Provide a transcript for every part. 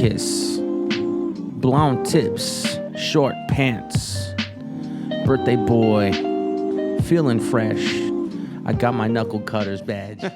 kiss, blonde tips, short pants, birthday boy, feeling fresh. I got my knuckle cutters badge.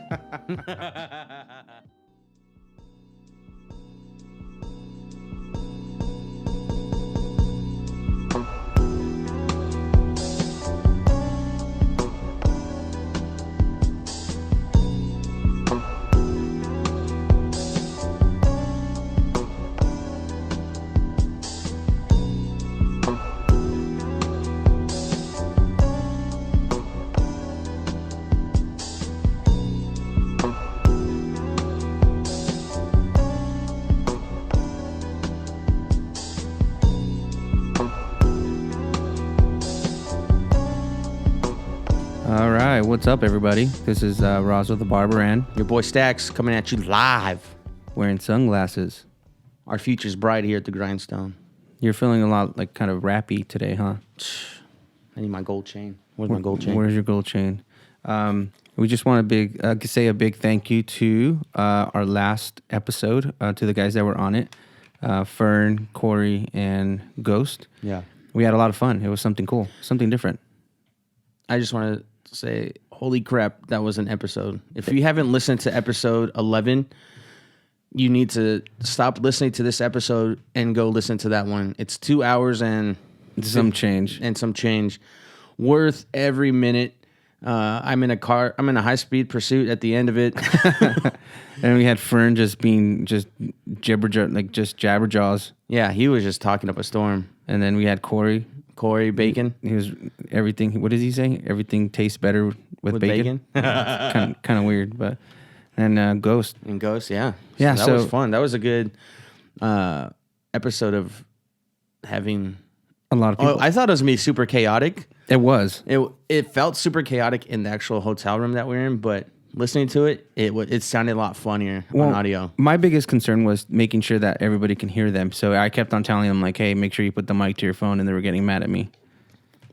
All right, what's up, everybody? This is Roz with the Barber and Your boy Stacks coming at you live. wearing sunglasses. Our future's bright here at the Grindstone. You're feeling a lot like kind of rappy today, huh? I need my gold chain. Where's my gold chain? Where's your gold chain? We just want to say a big thank you to our last episode, to the guys that were on it, Fern, Corey, and Ghost. Yeah. We had a lot of fun. It was something cool, something different. I just want to say, holy crap, that was an episode. If you haven't listened to episode 11, you need to stop listening to this episode and go listen to that one. It's 2 hours and Some change. some change. Worth every minute. I'm in a car. I'm in a high-speed pursuit at the end of it. And we had Fern just jabberjaws. Yeah, he was just talking up a storm. And then we had Corey Bacon. He was everything. What does he say? Everything tastes better with bacon. kind of weird, but and Ghost. And Ghost, yeah. Yeah, that was fun. That was a good episode of having A lot of people. Oh, I thought it was gonna be super chaotic. It was. It felt super chaotic in the actual hotel room that we were in, but listening to it, it sounded a lot funnier on audio. My biggest concern was making sure that everybody can hear them. So I kept on telling them, like, hey, make sure you put the mic to your phone, and they were getting mad at me.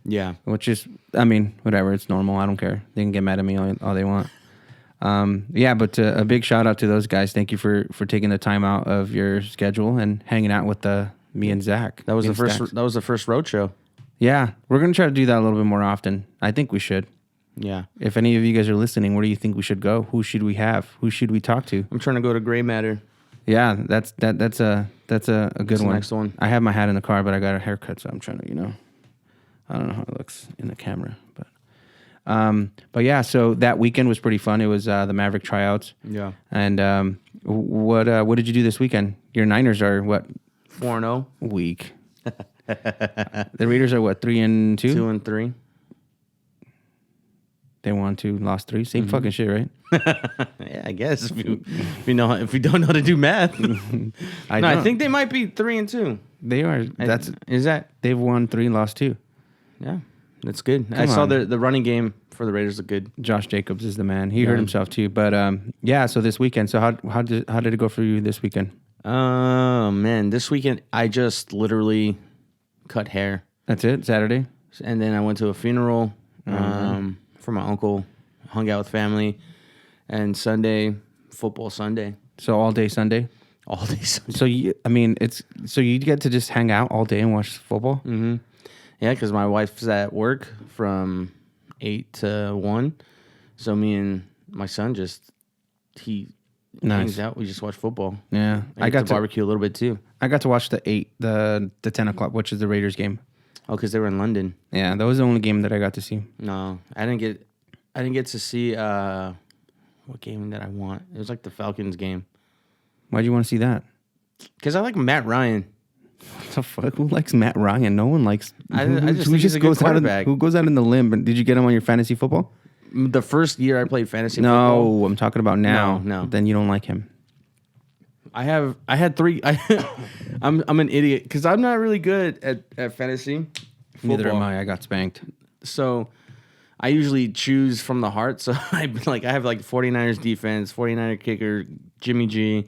Yeah. Which is, I mean, whatever. It's normal. I don't care. They can get mad at me all they want. But a big shout out to those guys. Thank you for taking the time out of your schedule and hanging out with me and Zach. That was the first road show. Yeah, we're going to try to do that a little bit more often. I think we should. Yeah. If any of you guys are listening, where do you think we should go? Who should we have? Who should we talk to? I'm trying to go to Gray Matter. Yeah, that's a good one. Next one. I have my hat in the car, but I got a haircut, so I'm trying to, I don't know how it looks in the camera, but yeah. So that weekend was pretty fun. It was the Maverick tryouts. Yeah. And what did you do this weekend? Your Niners are what? 4-0. Weak. The Raiders are what? 3-2. 2-3. They won 2, lost 3. Same fucking shit, right? Yeah, I guess if we don't know how to do math. I think they might be 3-2. They are. They've won 3, lost 2. Yeah, that's good. I saw the running game for the Raiders look good. Josh Jacobs is the man. He hurt himself too. But so this weekend. So how did it go for you this weekend? Oh man, this weekend I just literally cut hair. That's it. Saturday, and then I went to a funeral for my uncle, hung out with family, and Sunday, football Sunday. So all day Sunday. All day Sunday. So you get to just hang out all day and watch football. Mm-hmm. Yeah, because my wife's at work from 8 to 1. So me and my son hangs out. We just watch football. Yeah. I got to barbecue a little bit too. I got to watch the 10 o'clock, which is the Raiders game. Oh, because they were in London. Yeah, that was the only game that I got to see. No, I didn't get to see what game did I want? It was like the Falcons game. Why'd you want to see that? Because I like Matt Ryan. What the fuck? Who likes Matt Ryan? No one likes. I just think he's a good quarterback. Who goes out in the limb? And did you get him on your fantasy football? The first year I played fantasy football. No, I'm talking about now. No. Then you don't like him. I had 3. I'm an idiot because I'm not really good at fantasy football. Neither am I. I got spanked. So I usually choose from the heart. So I have like 49ers defense, 49er kicker, Jimmy G,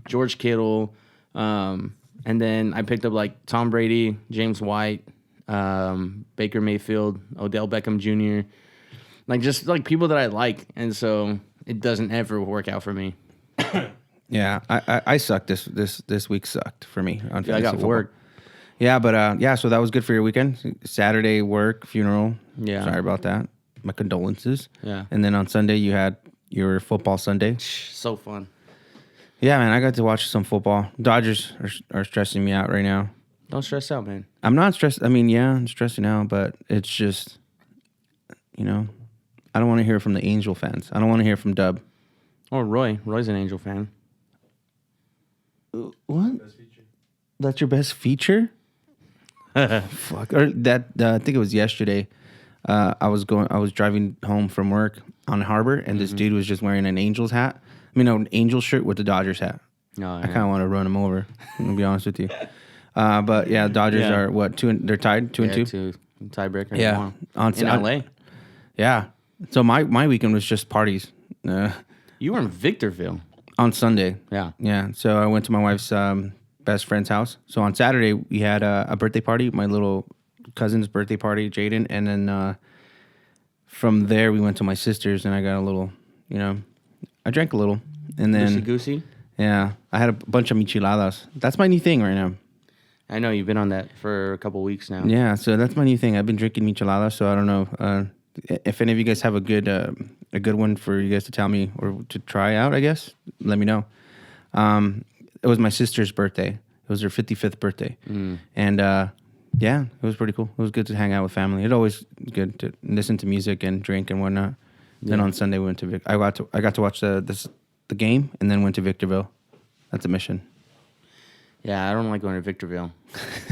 George Kittle, and then I picked up like Tom Brady, James White, Baker Mayfield, Odell Beckham Jr., like just like people that I like, and so it doesn't ever work out for me. Yeah, I sucked this week sucked for me on Yeah, I fantasy got football. work. Yeah, but yeah, so that was good for your weekend. Saturday work, funeral. Yeah. Sorry about that. My condolences. Yeah. And then on Sunday you had your football Sunday. So fun. Yeah, man, I got to watch some football. Dodgers are stressing me out right now. Don't stress out, man. I'm not stressed. I mean, yeah, I'm stressing out, but it's just, you know, I don't want to hear from the Angel fans. I don't want to hear from Dub. Or Roy. Roy's an Angel fan. What? That's your best feature? Fuck. Or that I think it was yesterday. I was driving home from work on Harbor, and this dude was just wearing an Angels hat. I mean, an Angels shirt with the Dodgers hat. No, I kind of want to run him over. To be honest with you. But yeah, Dodgers are what they're tied 2-2. Tiebreaker. Yeah, in LA. Yeah. So my weekend was just parties. You were in Victorville. On Sunday. Yeah. Yeah. So I went to my wife's best friend's house. So on Saturday we had a birthday party, my little cousin's birthday party, Jaden, and then from there we went to my sister's, and I got a little, I drank a little, and then Goosey. Yeah, I had a bunch of micheladas. That's my new thing right now. I know you've been on that for a couple weeks now. Yeah, so that's my new thing. I've been drinking micheladas, so I don't know if any of you guys have a good one for you guys to tell me or to try out. I guess let me know. It was my sister's birthday. It was her 55th birthday, and yeah, it was pretty cool. It was good to hang out with family. It's always good to listen to music and drink and whatnot. Yeah. Then on Sunday we went to I got to watch the game, and then went to Victorville. That's a mission. Yeah, I don't like going to Victorville.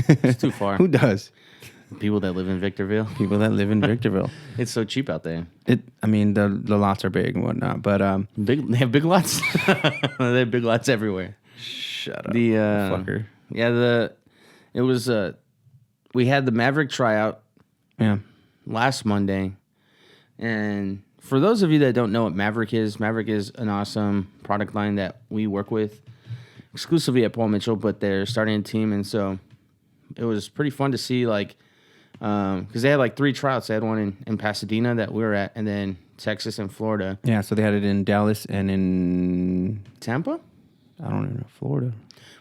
It's too far. Who does? People that live in Victorville. People that live in Victorville. It's so cheap out there. I mean, the lots are big and whatnot, but they have big lots. They have big lots everywhere. Shut up, the fucker. Yeah, it was we had the Maverick tryout. Yeah. Last Monday, and for those of you that don't know what Maverick is an awesome product line that we work with exclusively at Paul Mitchell, but they're starting a team, and so it was pretty fun to see, like, because they had like 3 tryouts. They had one in Pasadena that we were at, and then Texas and Florida. Yeah, so they had it in Dallas and in Tampa? I don't even know, Florida.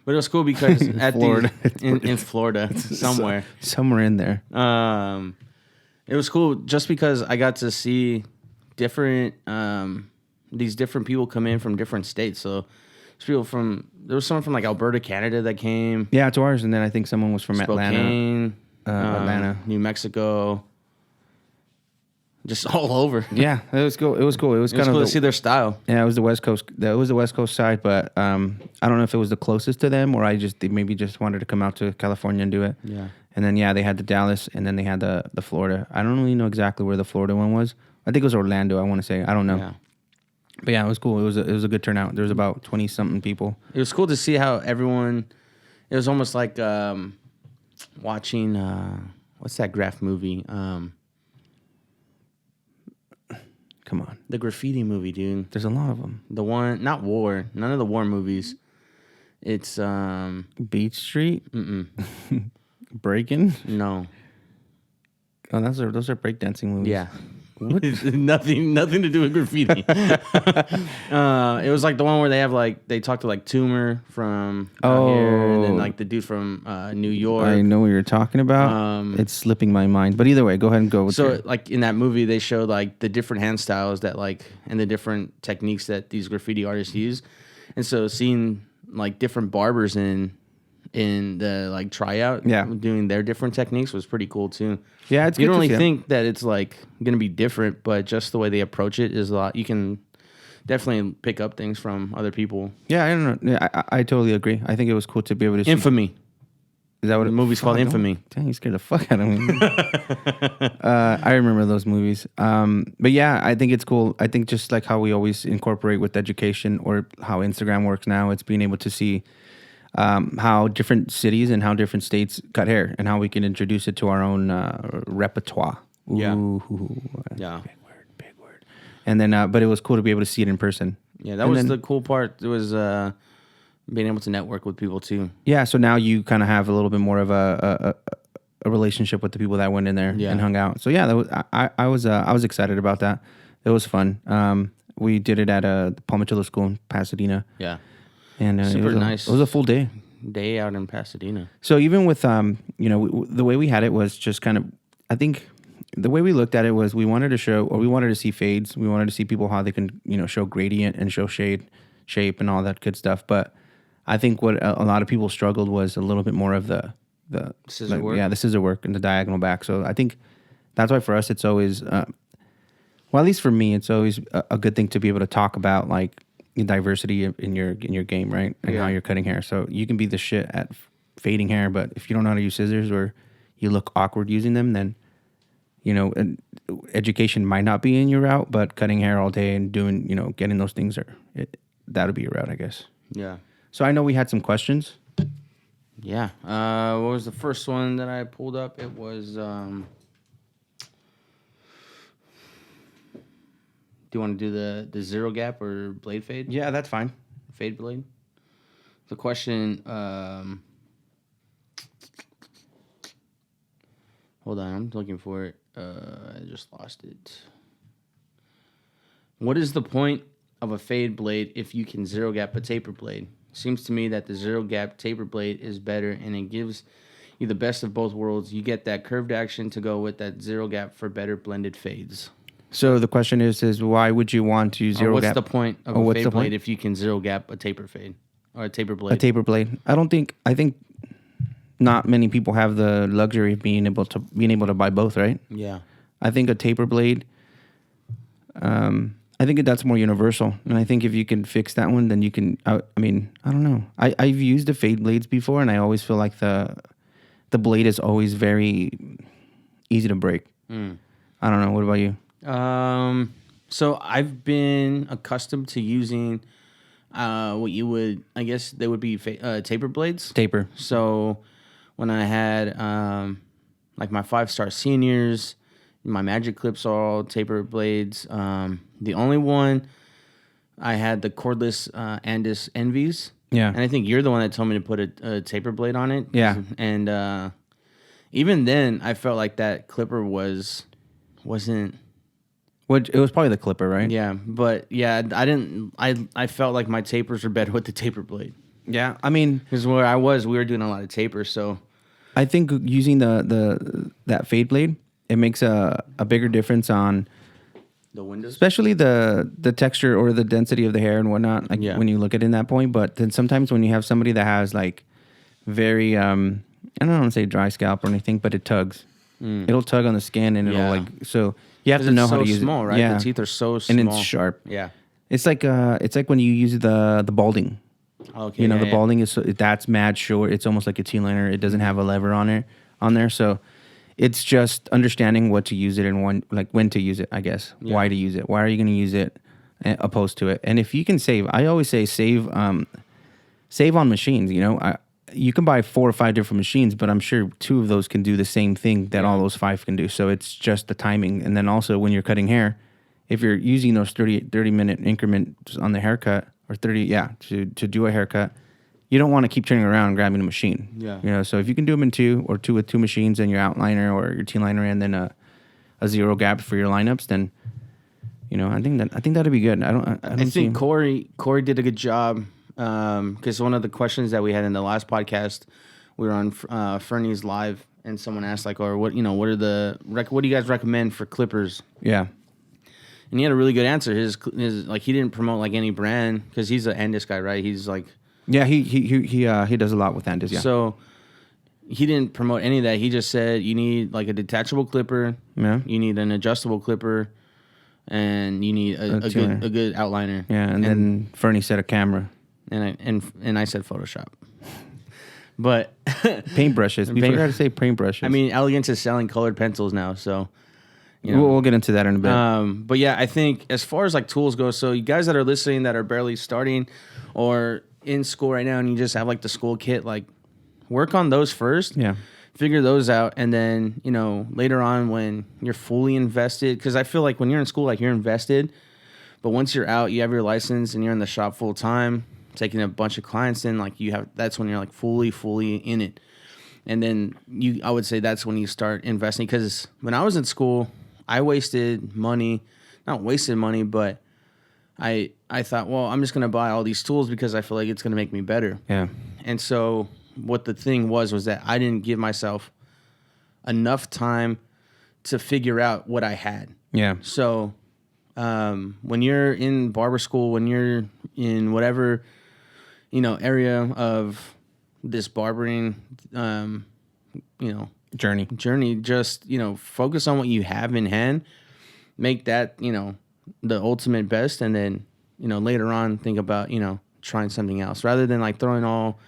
But it was cool because at Florida. in Florida, somewhere. Somewhere in there. It was cool just because I got to see different these different people come in from different states. So there was someone from like Alberta, Canada that came. Yeah, to ours, and then I think someone was from Spokane, Atlanta, New Mexico, just all over. Yeah, it was cool. It was cool. It was kind of cool to see their style. Yeah, it was the West Coast. It was the West Coast side, but I don't know if it was the closest to them, or they maybe just wanted to come out to California and do it. Yeah. And then they had the Dallas, and then they had the Florida. I don't really know exactly where the Florida one was. I think it was Orlando. I want to say. I don't know. Yeah. But yeah, it was cool. It was a good turnout. There was about 20-something people. It was cool to see how everyone. It was almost like watching what's that graph movie? Come on, the graffiti movie, dude. There's a lot of them. The one, not War. None of the War movies. It's Beach Street. Breaking. No. Oh, those are breakdancing movies. Yeah. What? nothing to do with graffiti. It was like the one where they talked to like Toomer from out here, and then like the dude from New York. I know what you're talking about. It's slipping my mind, but either way, go ahead and go with it. Like in that movie, they showed like the different hand styles that and the different techniques that these graffiti artists use, and so seeing like different barbers in the like tryout, doing their different techniques was pretty cool too. Yeah, it's you good don't to really see think that it's like gonna be different, but just the way they approach it is a lot. You can definitely pick up things from other people. Yeah, I don't know. Yeah, I totally agree. I think it was cool to be able to see. Infamy. Is that what the movie's called? Infamy. Dang, you scared the fuck out of me. I remember those movies. But yeah, I think it's cool. I think just like how we always incorporate with education, or how Instagram works now, it's being able to see how different cities and how different states cut hair, and how we can introduce it to our own repertoire. Yeah. Yeah. Big word. And then, but it was cool to be able to see it in person. Yeah, that was the cool part. It was being able to network with people too. Yeah, so now you kind of have a little bit more of a relationship with the people that went in there and hung out. So yeah, that was I was excited about that. It was fun. We did it at the Paul Mitchell School in Pasadena. Yeah. And super nice. It was a full day. Day out in Pasadena. So even with the way we had it was just kind of, I think the way we looked at it was we wanted to see fades. We wanted to see people how they can show gradient and show shape and all that good stuff. But I think what a lot of people struggled was a little bit more of the scissor work. Yeah, the scissor work and the diagonal back. So I think that's why for us it's always, well, at least for me, it's always a good thing to be able to talk about like diversity in your game, right? And how you're cutting hair. So you can be the shit at fading hair, but if you don't know how to use scissors or you look awkward using them, then education might not be in your route, but cutting hair all day and doing getting those things that would be your route, I guess. Yeah. So I know we had some questions. Yeah. What was the first one that I pulled up? It was. Do you want to do the zero gap or blade fade? Yeah, that's fine. Fade blade. The question. Hold on, I'm looking for it. I just lost it. What is the point of a fade blade if you can zero gap a taper blade? Seems to me that the zero gap taper blade is better, and it gives you the best of both worlds. You get that curved action to go with that zero gap for better blended fades. So the question is why would you want to zero what's gap? What's the point of a fade blade if you can zero gap a taper fade or a taper blade? A taper blade. I think not many people have the luxury of being able to buy both, right? Yeah. I think a taper blade. I think that's more universal, and I think if you can fix that one, then you can. I mean, I don't know. I've used the fade blades before, and I always feel like the blade is always very easy to break. I don't know. What about you? So I've been accustomed to using what you would, I guess they would be taper blades. Taper. So when I had like my 5-star seniors, my magic clips are all taper blades. The only one I had the cordless Andis Envies. Yeah. And I think you're the one that told me to put a taper blade on it. Yeah. And even then, I felt like that clipper wasn't. It was probably the clipper, right? Yeah, but yeah, I felt like my tapers are better with the taper blade. Yeah, I mean, because where we were doing a lot of tapers, so I think using that fade blade, it makes a bigger difference on the windows, especially the texture or the density of the hair and whatnot. Like when you look at it in that point, but then sometimes when you have somebody that has like very I don't want to say dry scalp or anything, but it tugs. It'll tug on the skin and it'll like so. You have to know how to use it. Small, right? Yeah. The teeth are so small. And it's sharp. Yeah. It's like when you use the balding. Okay. The balding that's mad short. It's almost like a T-liner. It doesn't have a lever on there. So it's just understanding what to use it and when to use it, I guess. Yeah. Why to use it. Why are you going to use it opposed to it? And if you can save, I always say save on machines, you can buy 4 or 5 different machines, but I'm sure 2 of those can do the same thing that all those 5 can do. So it's just the timing. And then also when you're cutting hair, if you're using those 30-minute increments on the haircut or 30, to do a haircut, you don't want to keep turning around and grabbing a machine. Yeah. So if you can do them in 2 or 2 with 2 machines and your outliner or your T-liner and then a zero gap for your lineups, then, I think that'd be good. I think Corey did a good job. Because one of the questions that we had in the last podcast, we were on Fernie's live, and someone asked what do you guys recommend for clippers? Yeah, and he had a really good answer. His he didn't promote like any brand because he's an Andis guy, right? He's like he does a lot with Andis. Yeah, so he didn't promote any of that. He just said you need like a detachable clipper. Yeah, you need an adjustable clipper, and you need a good outliner. Yeah, and then Fernie said a camera. And I said Photoshop, but paintbrushes. We forgot to say paintbrushes. I mean, Elegance is selling colored pencils now, so we'll get into that in a bit. But yeah, I think as far as like tools go, so you guys that are listening that are barely starting or in school right now, and you just have like the school kit, like work on those first. Yeah, figure those out, and then later on when you're fully invested, because I feel like when you're in school, like you're invested, but once you're out, you have your license and you're in the shop full time. Taking a bunch of clients in, that's when you're like fully in it. And then I would say that's when you start investing. Because when I was in school, I wasted money, not wasted money, but I thought, well, I'm just gonna buy all these tools because I feel like it's gonna make me better. Yeah. And so what the thing was that I didn't give myself enough time to figure out what I had. Yeah. So when you're in barber school, when you're in whatever, area of this barbering, journey, just, focus on what you have in hand, make that, the ultimate best. And then, later on think about, trying something else rather than like throwing all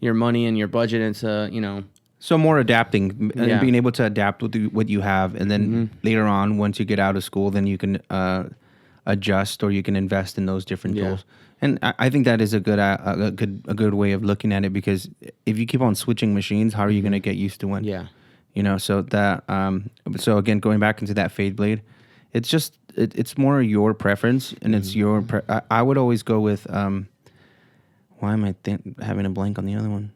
your money and your budget into, So more adapting and being able to adapt with what you have, and then later on, once you get out of school, then you can adjust or you can invest in those different tools. And I think that is a good way of looking at it, because if you keep on switching machines, how are you going to get used to one? Yeah. So that so again, going back into that fade blade, it's just it's more your preference, and it's your. I would always go with. Why am I having a blank on the other one?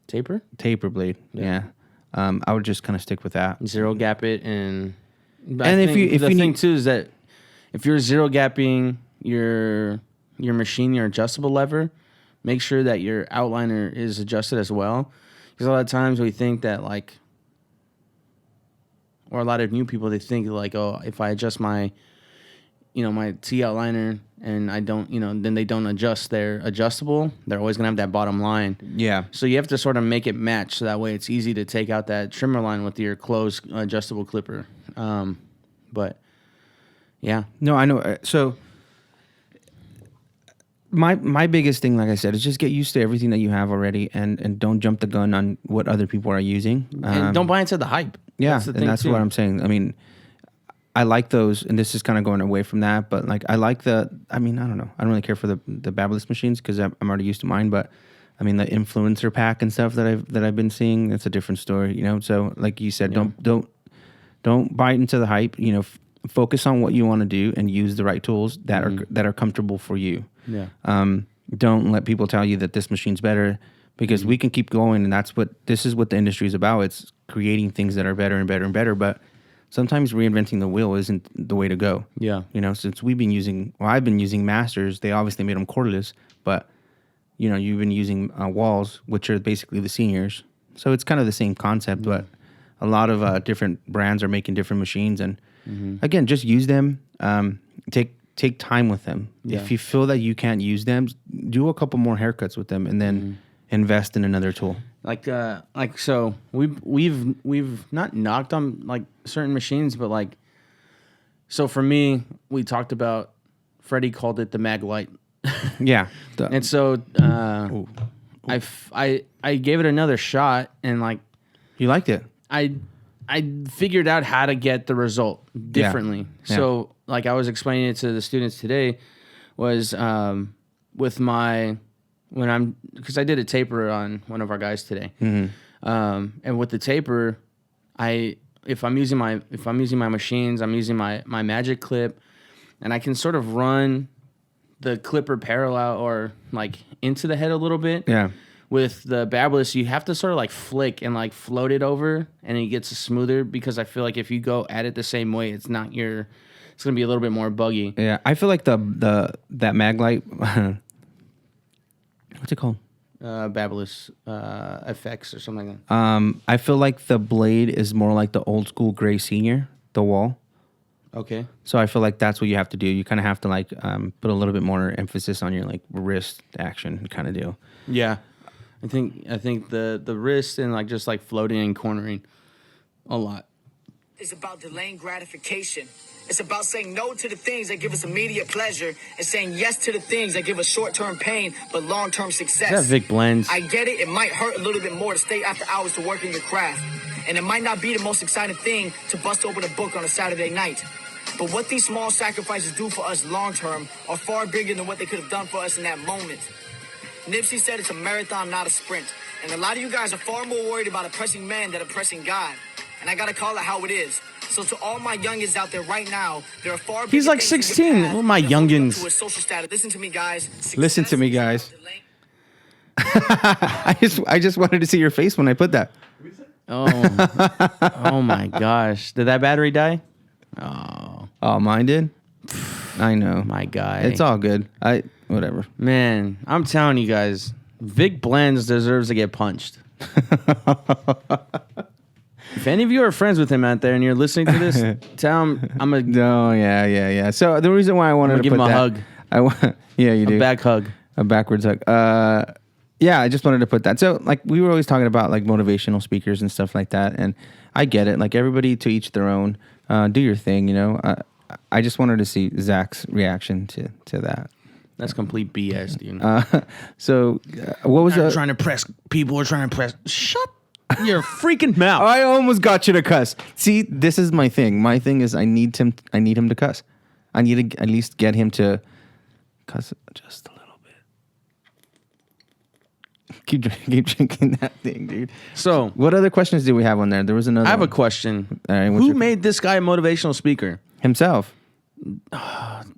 Taper blade. Yeah. I would just kind of stick with that. Zero gap it, and if you think too is that if you're zero gapping your machine, your adjustable lever, make sure that your outliner is adjusted as well. Because a lot of times we think that or a lot of new people, they think like, oh, if I adjust my my T outliner and I don't, then they don't adjust their adjustable, they're always going to have that bottom line. Yeah. So you have to sort of make it match, so that way it's easy to take out that trimmer line with your closed adjustable clipper. But yeah. No, I know. So my biggest thing, like I said, is just get used to everything that you have already, and don't jump the gun on what other people are using. And don't buy into the hype. Yeah, that's what I'm saying. I mean, I like those, and this is kind of going away from that, but like I like I don't know. I don't really care for the Babyliss machines because I'm already used to mine, but I mean the influencer pack and stuff that I've been seeing, that's a different story, So like you said, don't bite into the hype, focus on what you want to do and use the right tools that are comfortable for you. Yeah. Don't let people tell you that this machine's better, because we can keep going, and this is what the industry is about. It's creating things that are better and better and better, but sometimes reinventing the wheel isn't the way to go. Yeah. Since I've been using masters, they obviously made them cordless, but you've been using walls, which are basically the seniors. So it's kind of the same concept, but a lot of different brands are making different machines, and again, just use them. Take time with them. Yeah. If you feel that you can't use them, do a couple more haircuts with them, and then invest in another tool. So we've not knocked on like certain machines, but so for me, we talked about, Freddie called it the mag light. Yeah. And so I gave it another shot, and you liked it. I figured out how to get the result differently. Yeah. So I was explaining it to the students today, was with my because I did a taper on one of our guys today, and with the taper, if I'm using my machines, I'm using my magic clip, and I can sort of run the clipper parallel or into the head a little bit. Yeah. With the Babyliss, you have to sort of flick and float it over, and it gets smoother, because I feel like if you go at it the same way, it's gonna be a little bit more buggy. Yeah, I feel like that Maglite. What's it called? Babyliss FX or something like that. I feel like the blade is more like the old school Gray Senior, the wall. Okay. So I feel like that's what you have to do. You kind of have to put a little bit more emphasis on your wrist action kind of deal. Yeah, I think the wrist and just floating and cornering a lot. It's about delaying gratification. It's about saying no to the things that give us immediate pleasure and saying yes to the things that give us short-term pain but long-term success. Is that Vic Blends? I get it. It might hurt a little bit more to stay after hours to work in your craft. And it might not be the most exciting thing to bust open a book on a Saturday night. But what these small sacrifices do for us long-term are far bigger than what they could have done for us in that moment. Nipsey said it's a marathon, not a sprint. And a lot of you guys are far more worried about oppressing man than oppressing God. And I gotta call it how it is. So to all my youngins out there right now, there are far He's bigger 16. Oh, my youngins. to a social status. Listen to me, guys. Listen to me, guys. I just wanted to see your face when I put that. Oh my gosh! Did that battery die? Oh, mine did. I know. My guy. It's all good. Whatever. Man, I'm telling you guys, Vic Blends deserves to get punched. If any of you are friends with him out there and you're listening to this, tell him I'm a No, yeah. So the reason why I wanted to give put him a that, hug. Yeah, you do. back hug. A backwards hug. Yeah, I just wanted to put that. So, like, we were always talking about, like, motivational speakers and stuff like that. And I get it. Like, everybody to each their own. Do your thing, you know. I just wanted to see Zach's reaction to that. That's complete BS, dude. So, what was trying to press people are trying to press. Shut your freaking mouth. I almost got you to cuss. See, this is my thing. My thing is I need him to cuss. I need to at least get him to cuss just a little bit. Keep drinking that thing, dude. So, what other questions do we have on there? There was another I have a one. question. All right, Who made this guy a motivational speaker? himself?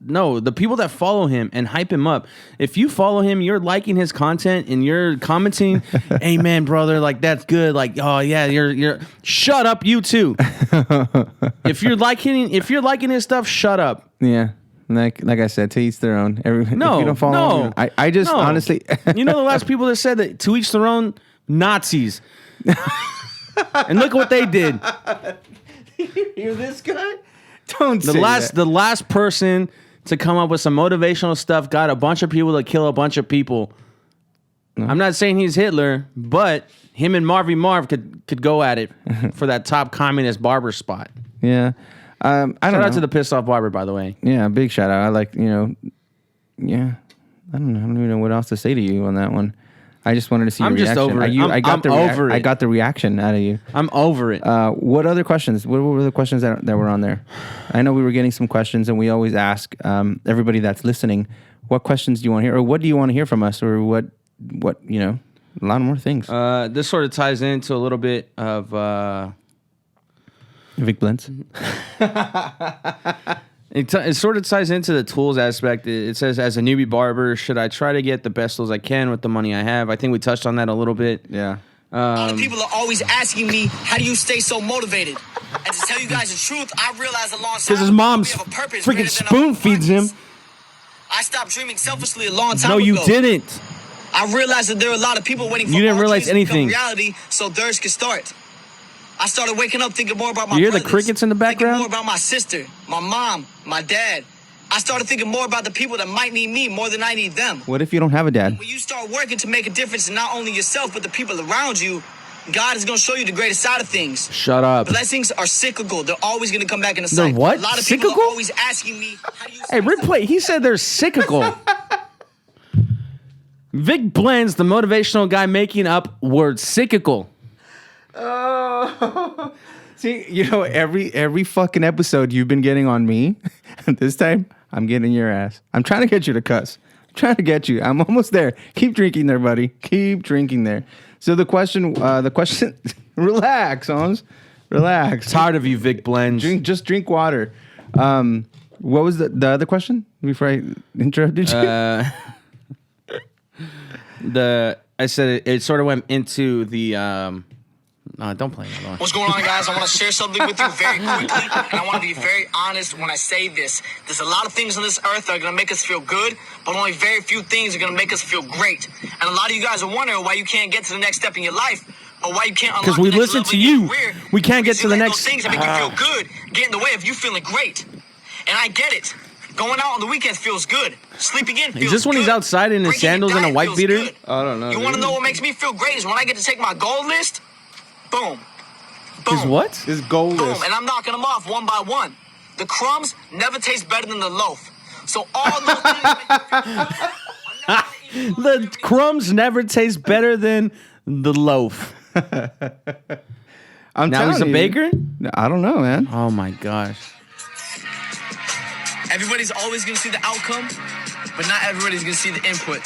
No, the people that follow him and hype him up. If you follow him, you're liking his content and you're commenting, "Hey man, brother, like that's good." Like, "Oh yeah, you're shut up, you too." If you're liking his stuff, shut up. Yeah. Like I said, to each their own. If you don't follow him, I just no. honestly You know the last people that said that to each their own, Nazis. And look what they did. You hear this guy? Don't The say last that. the last person to come up with some motivational stuff got a bunch of people to kill a bunch of people. I'm not saying he's Hitler, but him and Marv could go at it for that top communist barber spot. Yeah. I don't Shout know. out to the pissed off barber, by the way. Yeah, big shout out. I like, yeah. I don't know. I don't even know what else to say to you on that one. I just wanted to see your I'm just reaction. over it. I got I'm over it. I got the reaction out of you. I'm over it. What other questions? What were the questions that were on there? I know we were getting some questions, and we always ask everybody that's listening, what questions do you want to hear, or what do you want to hear from us, or what a lot more things. This sort of ties into a little bit of Vic Blends. It sort of ties into the tools aspect. It says, as a newbie barber, should I try to get the best tools I can with the money I have? I think we touched on that a little bit. Yeah. All the people are always asking me, how do you stay so motivated? And to tell you guys the truth, I realized alongside Because his mom's we have a purpose freaking greater than spoon our feeds him. pockets. I stopped dreaming selfishly a long time No, ago. you didn't. I realized that there are a lot of people waiting for You didn't our realize dreams to become anything. reality so theirs can start. I started waking up thinking more about my You hear the brothers, crickets in the background? thinking more about my sister, my mom, my dad. I started thinking more about the people that might need me more than I need them. What if you don't have a dad? When you start working to make a difference in not only yourself, but the people around you, God is going to show you the greatest side of things. Shut up. Blessings are cyclical. They're always going to come back in a They're cycle. what? A lot of people Cyclical? are always asking me, how do you Hey, replay. He said they're cyclical. Vic Blends, the motivational guy, making up word cyclical. Oh. See, every fucking episode you've been getting on me. This time, I'm getting your ass. I'm trying to get you to cuss. I'm trying to get you. I'm almost there. Keep drinking there, buddy. Keep drinking there. So the question, relax, Holmes. Relax. Tired of you, Vic Blends. Just drink water. What was the other question before I interrupted you? I said it sort of went into the don't play another one. What's going on, guys? I want to share something with you very quickly, and I want to be very honest when I say this. There's a lot of things on this earth that are going to make us feel good, but only very few things are going to make us feel great. And a lot of you guys are wondering why you can't get to the next step in your life, or why you can't unlock Because we the next listen level to in your you. career. We can't get Because to the you let next. those things that make you feel good get in the way of you feeling great. And I get it. Going out on the weekends feels good. Sleeping in feels good. Is this when he's outside in his Breaking your sandals and a diet white feels beater? good. I don't know. You want to know what makes me feel great is when I get to take my goal list. Boom. Boom. His what? This goal Boom, list. and I'm knocking them off one by one. The crumbs never taste better than the loaf. So all those things make The crumbs never taste better than the loaf. I'm Now he's telling a you. baker? I don't know, man. Oh my gosh. Everybody's always gonna see the outcome, but not everybody's gonna see the input.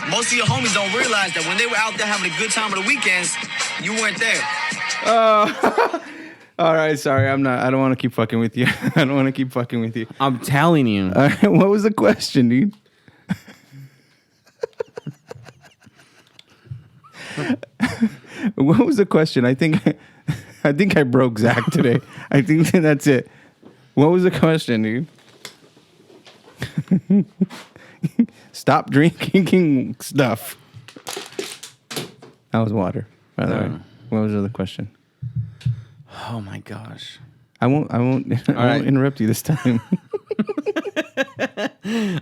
Most of your homies don't realize that when they were out there having a good time on the weekends, you weren't there. All right, sorry. I don't want to keep fucking with you. I don't want to keep fucking with you. I'm telling you. All right, what was the question, dude? What was the question? I think I broke Zach today. I think that's it. What was the question, dude? Stop drinking stuff. That was water, by the way. What was the other question? Oh my gosh. I won't interrupt you this time.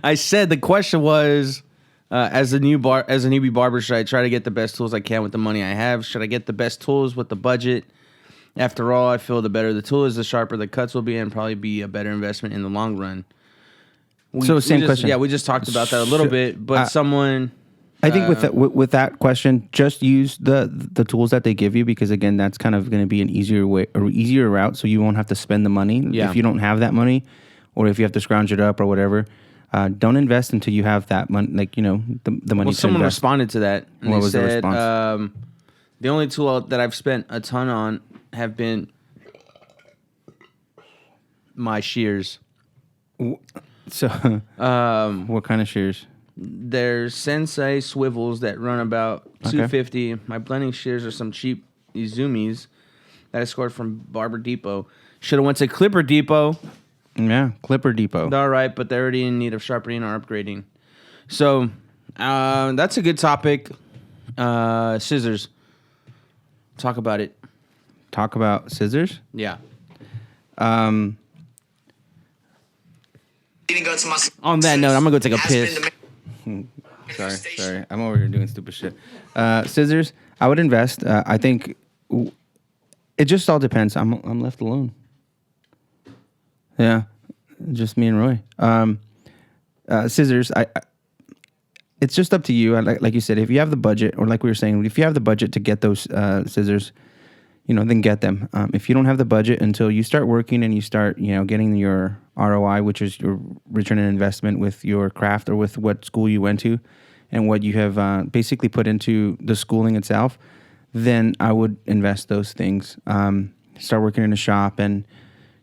I said the question was, as a newbie barber, should I try to get the best tools I can with the money I have? Should I get the best tools with the budget? After all, I feel the better the tool is, the sharper the cuts will be, and probably be a better investment in the long run. Question. Yeah, we just talked about that a little bit, but someone. I think with that question, just use the tools that they give you, because again, that's kind of going to be an easier route, so you won't have to spend the money if you don't have that money, or if you have to scrounge it up or whatever. Don't invest until you have that money, the money. Well, to someone invest. responded to that. And What they was the said, response? The only tool that I've spent a ton on have been my shears. So, what kind of shears? There's Sensei swivels that run about $250. My blending shears are some cheap Izumis that I scored from Barber Depot. Should have went to Clipper Depot. Yeah, Clipper Depot. All right, but they're already in need of sharpening or upgrading. So that's a good topic. Scissors. Talk about it. Talk about scissors? Yeah. Didn't go to my On that note, I'm going to go take a piss. Sorry. I'm over here doing stupid shit. Scissors, I would invest. I think it just all depends. I'm left alone. Yeah, just me and Roy. Scissors, it's just up to you. Like you said, if you have the budget, or like we were saying, if you have the budget to get those scissors, then get them. If you don't have the budget, until you start working and you start, getting your ROI, which is your return on investment with your craft or with what school you went to and what you have basically put into the schooling itself, then I would invest those things. Start working in a shop and,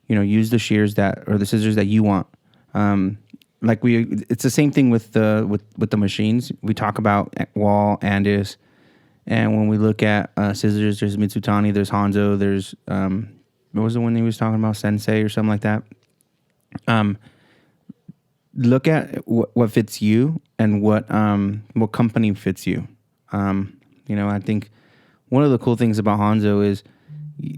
use the shears or the scissors that you want. It's the same thing with the machines. We talk about Wall, Andis, and when we look at scissors, there's Mitsutani, there's Hanzo, there's what was the one he was talking about, Sensei or something like that. Look at what fits you and what company fits you. I think one of the cool things about Hanzo is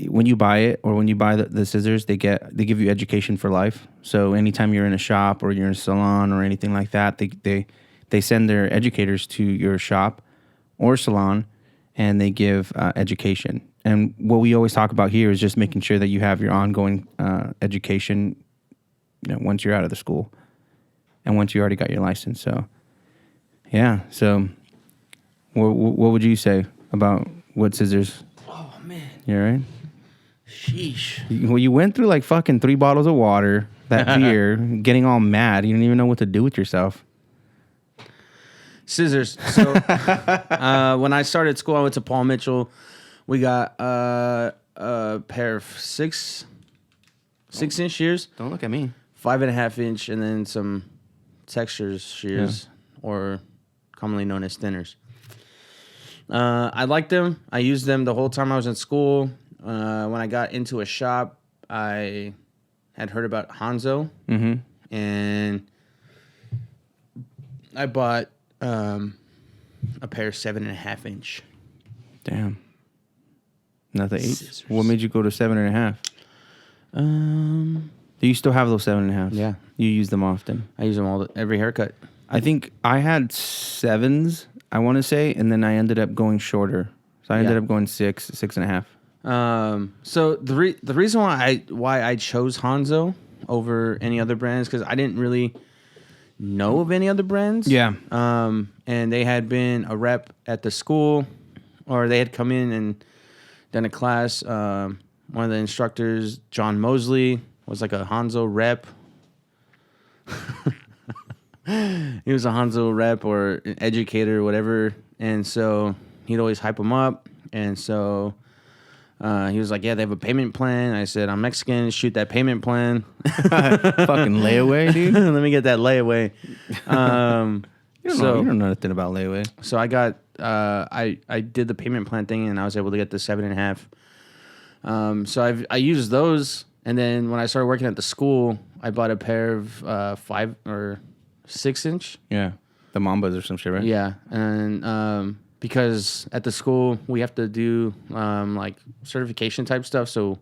when you buy it, or when you buy the scissors, they give you education for life. So anytime you're in a shop or you're in a salon or anything like that, they send their educators to your shop or salon, and they give education. And what we always talk about here is just making sure that you have your ongoing education, once you're out of the school and once you already got your license. So, yeah. So, what would you say about what scissors? Oh, man. You all right? Sheesh. Well, you went through like fucking 3 bottles of water, that beer, getting all mad. You don't even know what to do with yourself. Scissors. So when I started school, I went to Paul Mitchell. We got a pair of 6-inch shears. Don't look at me. 5.5 inch, and then some textures shears, or commonly known as thinners. I liked them. I used them the whole time I was in school. When I got into a shop, I had heard about Hanzo, and I bought a pair of 7.5 inch. Damn. Not the 8. Scissors. What made you go to 7.5? Do you still have those 7.5? Yeah. You use them often. I use them every haircut. I think I had 7s, I want to say, and then I ended up going shorter. So I ended up going 6.5. So the reason why I chose Hanzo over any other brands, because I didn't really know of any other brands. Yeah. And they had been a rep at the school, or they had come in and done a class. One of the instructors, John Mosley, was like a Hanzo rep. He was a Hanzo rep or an educator or whatever. And so he'd always hype them up. And so he was like, yeah, they have a payment plan. I said, I'm Mexican. Shoot that payment plan. Fucking layaway, dude. Let me get that layaway. You don't know nothing about layaway. So I got, I did the payment plan thing, and I was able to get the 7.5. So I used those. And then when I started working at the school, I bought a pair of 6-inch. Yeah, the Mambas or some shit, right? Yeah, and because at the school we have to do like certification type stuff, so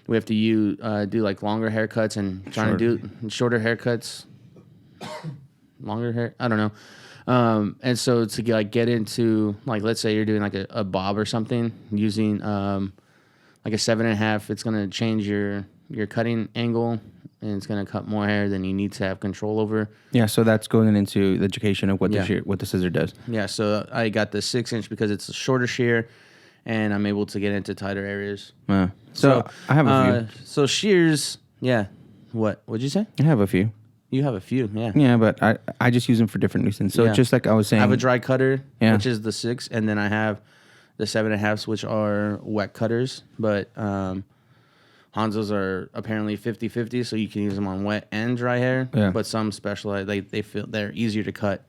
we have to do like longer haircuts and trying to do shorter haircuts, longer hair. I don't know. And so to get into, like, let's say you're doing like a bob or something using like a 7.5, it's gonna change your cutting angle, and it's gonna cut more hair than you need to have control over. Yeah, so that's going into the education of what the scissor does. Yeah, so I got the 6-inch because it's a shorter shear, and I'm able to get into tighter areas. So I have a few. So shears, yeah. What'd you say? I have a few. You have a few, yeah. Yeah, but I just use them for different reasons. So just like I was saying, I have a dry cutter, which is the 6, and then I have the 7.5s, which are wet cutters. But Hanzo's are apparently 50-50, so you can use them on wet and dry hair. Yeah. But some specialize, they feel they're easier to cut,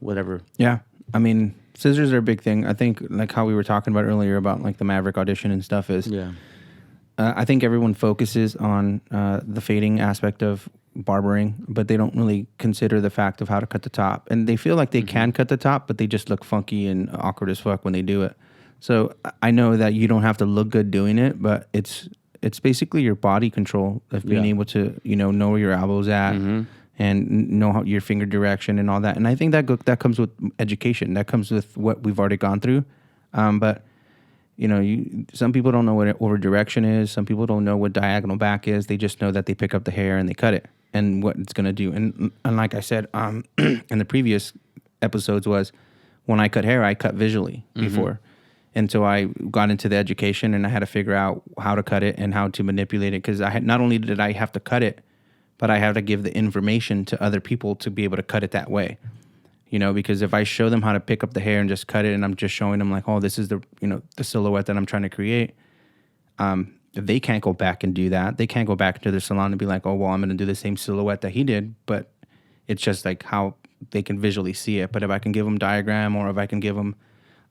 whatever. Yeah, I mean, scissors are a big thing. I think like how we were talking about earlier about like the Maverick audition and stuff is. Yeah. I think everyone focuses on the fading aspect of barbering, but they don't really consider the fact of how to cut the top. And they feel like they can cut the top, but they just look funky and awkward as fuck when they do it. So I know that you don't have to look good doing it, but it's basically your body control of being able to know where your elbow's at and know how your finger direction and all that. And I think that comes with education. That comes with what we've already gone through. But some people don't know what over direction is. Some people don't know what diagonal back is. They just know that they pick up the hair and they cut it and what it's going to do. And like I said in the previous episodes was when I cut hair, I cut visually before. And so I got into the education and I had to figure out how to cut it and how to manipulate it. Because not only did I have to cut it, but I had to give the information to other people to be able to cut it that way. Because if I show them how to pick up the hair and just cut it, and I'm just showing them like, oh, this is the silhouette that I'm trying to create, they can't go back and do that. They can't go back into their salon and be like, oh, well, I'm going to do the same silhouette that he did. But it's just like how they can visually see it. But if I can give them diagram, or if I can give them,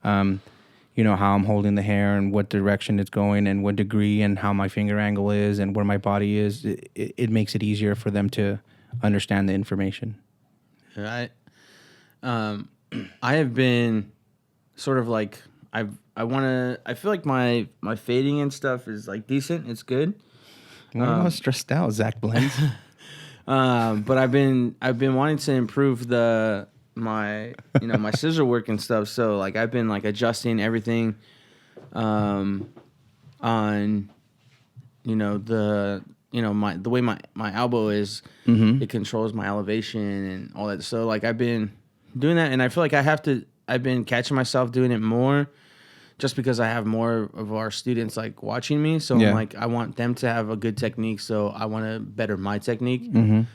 how I'm holding the hair and what direction it's going and what degree and how my finger angle is and where my body is, it makes it easier for them to understand the information. Right. I have been sort of like I feel like my fading and stuff is like decent. It's good. Why am I stressed out, Stackblends? But I've been wanting to improve my scissor work and stuff. So like I've been like adjusting everything on the way my elbow is. It controls my elevation and all that. So like I've been doing that, and I feel like I've been catching myself doing it more just because I have more of our students like watching me. So I'm like, I want them to have a good technique, so I want to better my technique. And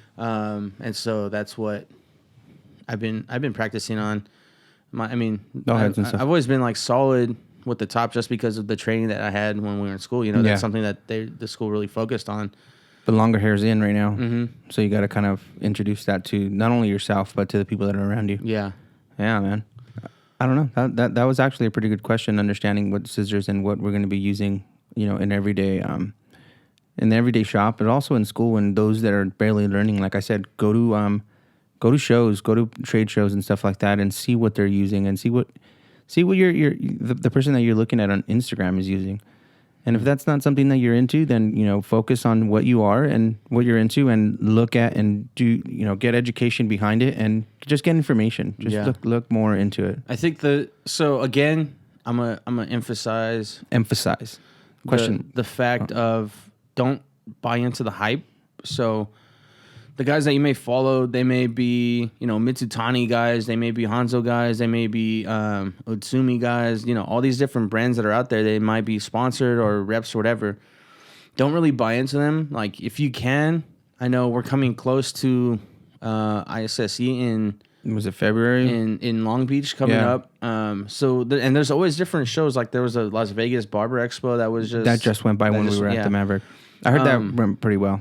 so that's what I've been practicing on. I've always been like solid with the top just because of the training that I had when we were in school. That's something that the school really focused on. The longer hair's in right now, so you got to kind of introduce that to not only yourself but to the people that are around you. Yeah, man. I don't know. That was actually a pretty good question. Understanding what scissors and what we're going to be using, in everyday, in the everyday shop, but also in school. And those that are barely learning, like I said, go to shows, go to trade shows and stuff like that, and see what they're using and see what the person that you're looking at on Instagram is using. And if that's not something that you're into, then, focus on what you are and what you're into and look at and do, get education behind it and just get information. Just look more into it. I think so again, I'm gonna emphasize Question. The fact of don't buy into the hype. So the guys that you may follow, they may be, Mitsutani guys, they may be Hanzo guys, they may be Utsumi guys, all these different brands that are out there. They might be sponsored or reps or whatever. Don't really buy into them. Like, if you can, I know we're coming close to ISSE in... Was it February? In Long Beach coming up. And there's always different shows. Like, there was a Las Vegas Barber Expo that just went by when we were at the Maverick. I heard that went pretty well.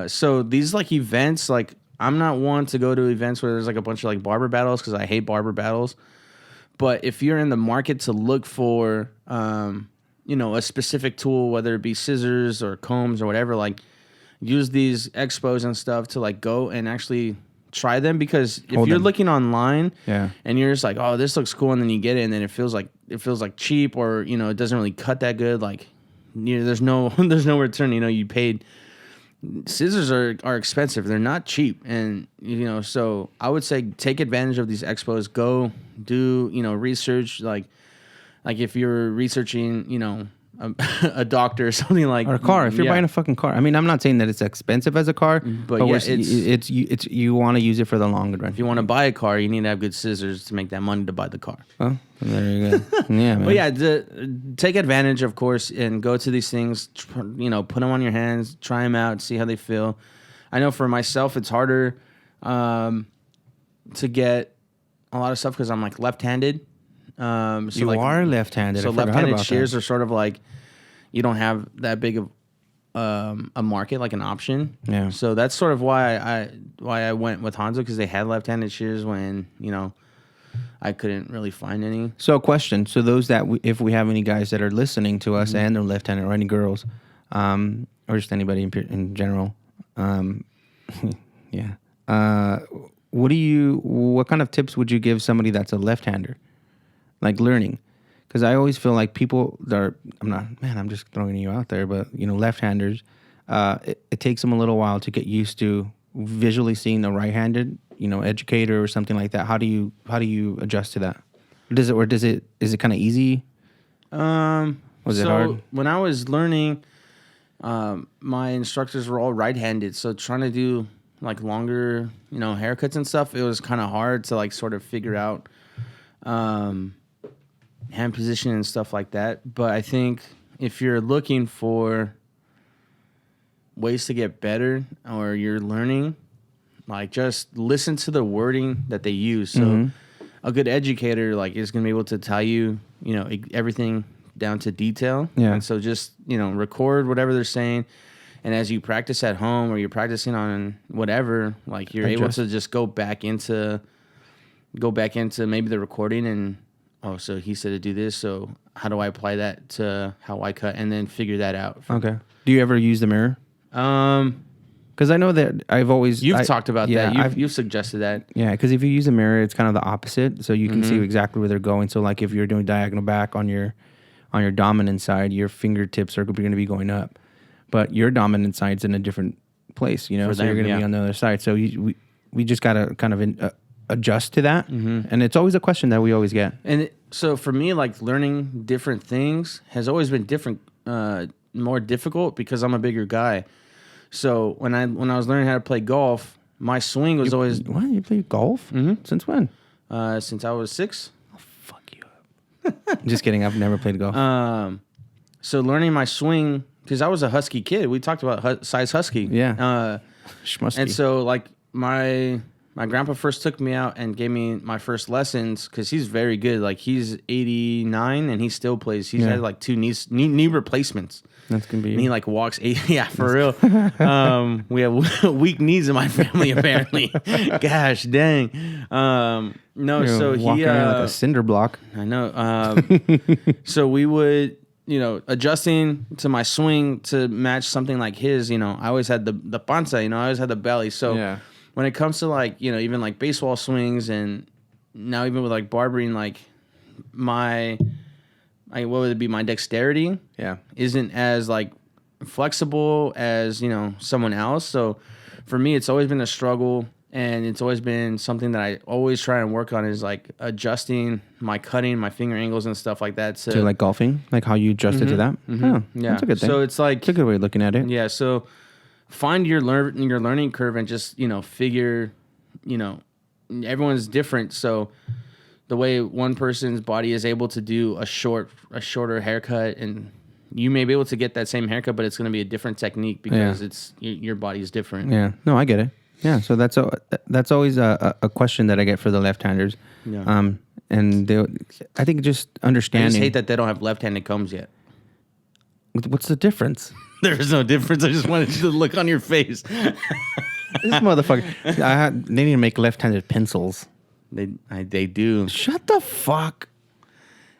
So these like events, like I'm not one to go to events where there's like a bunch of like barber battles because I hate barber battles. But if you're in the market to look for, a specific tool, whether it be scissors or combs or whatever, like use these expos and stuff to like go and actually try them, because if Hold you're them. looking online Yeah. and you're just like, oh, this looks cool, and then you get it and then it feels like cheap, or it doesn't really cut that good, like there's no return. You paid. Scissors are expensive. They're not cheap, and so I would say take advantage of these expos. Go do research, like if you're researching a doctor or something, like, Or a car. If you're yeah. buying a fucking car, I mean, I'm not saying that it's expensive as a car, but yeah, it's you want to use it for the long run. If you want to buy a car, you need to have good scissors to make that money to buy the car. Oh, there you go. Yeah, man. But yeah, take advantage, of course, and go to these things. Put them on your hands, try them out, see how they feel. I know for myself, it's harder to get a lot of stuff because I'm like left-handed. So you like, are left-handed. So I forgot left-handed about shears that. are sort of like you don't have that big of a market, like an option. Yeah. So that's sort of why I went with Hanzo, because they had left-handed shears when I couldn't really find any. So, a question. So, those that if we have any guys that are listening to us and they're left-handed, or any girls, or just anybody in general, yeah. What kind of tips would you give somebody that's a left-hander, like learning? Because I always feel like people that I'm just throwing you out there, but left-handers, it takes them a little while to get used to visually seeing the right-handed, educator or something like that. How do you adjust to that? Is it kind of easy? Was it hard? When I was learning, my instructors were all right-handed, so trying to do like longer, haircuts and stuff, it was kind of hard to like sort of figure out hand position and stuff like that. But I think if you're looking for ways to get better, or you're learning, like, just listen to the wording that they use. So a good educator is going to be able to tell you, everything down to detail. Yeah. And so just, record whatever they're saying. And as you practice at home, or you're practicing on whatever, like, you're able to just go back into maybe the recording and, oh, so he said to do this, so how do I apply that to how I cut, and then figure that out. Okay. Do you ever use the mirror? Because I know that You've talked about yeah, that. You've suggested that. Yeah, because if you use a mirror, it's kind of the opposite, so you can see exactly where they're going. So, like, if you're doing diagonal back on your dominant side, your fingertips are going to be going up, but your dominant side's in a different place. So you're going to be on the other side. So we just got to kind of adjust to that, and it's always a question that we always get. And so for me, like, learning different things has always been more difficult, because I'm a bigger guy. So when I was learning how to play golf, my swing was always... What? You play golf? Mm-hmm. Since when? Since I was 6. I'll fuck you up. Just kidding. I've never played golf. So learning my swing, because I was a husky kid. We talked about size husky. Yeah. Schmusky. And so, like, my grandpa first took me out and gave me my first lessons, because he's very good. Like, he's 89 and he still plays. He's had like 2 knee replacements. That's gonna be. And he like walks 8. Yeah, for real. We have weak knees in my family, apparently. Gosh dang. No, You're so walking around like a cinder block. I know. So we would, adjusting to my swing to match something like his. I always had the panza. I always had the belly. So when it comes to, like, even like baseball swings, and now even with like barbering, like what would it be? My dexterity isn't as like flexible as someone else. So for me, it's always been a struggle, and it's always been something that I always try and work on, is like adjusting my cutting, my finger angles and stuff like that. So like golfing, like how you adjusted to that. Oh, Yeah, that's a good thing. So it's like, it's a good way of looking at it. Yeah. So find your learning curve, and just figure. Everyone's different, so the way one person's body is able to do a shorter haircut, and you may be able to get that same haircut, but it's going to be a different technique, because it's your body is different. Yeah, no, I get it. Yeah, so that's always a question that I get for the left-handers. Yeah. And I think just understanding. I just hate that they don't have left-handed combs yet. What's the difference? There's no difference. I just wanted you to look on your face. This motherfucker. They need to make left-handed pencils. They do. Shut the fuck.